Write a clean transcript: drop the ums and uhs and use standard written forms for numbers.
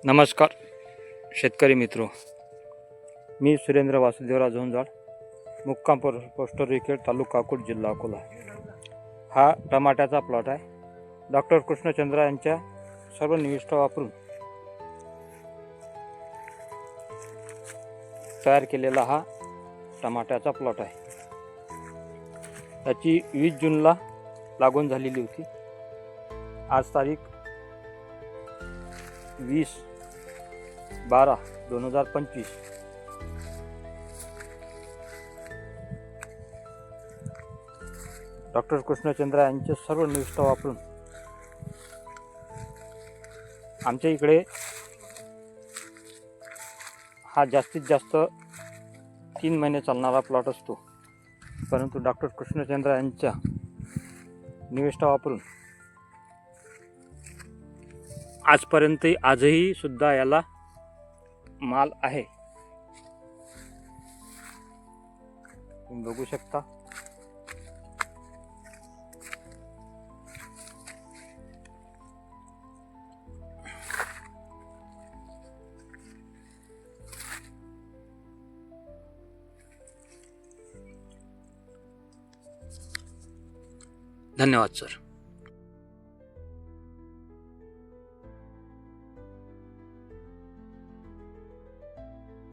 नमस्कार शेतकरी मित्रो, मी सुरेंद्र वासुदेवराव झोंजाळ, मुक्काम पोस्ट रिखेड, तालुका अकोट, जिल्हा अकोला. हा टमाट्याचा प्लॉट आहे. डॉक्टर कृष्णचंद्र यांच्या सर्व निविष्ठा वापरून तयार केलेला हा टमाट्याचा प्लॉट आहे. त्याची 20 जूनला लागवड झालेली होती. आज तारीख 20/12/2025. डॉक्टर कृष्णचंद्र यांचे सर्व निविष्ठा वापरून आमच्या इकडे हा जास्तीत जास्त 3 महिने चालणारा प्लॉट असतो, परंतु डॉक्टर कृष्णचंद्र यांच्या निविष्ठा वापरून आजही सुद्धा याला माल आहे. तुम्ही बघू शकता. धन्यवाद सर.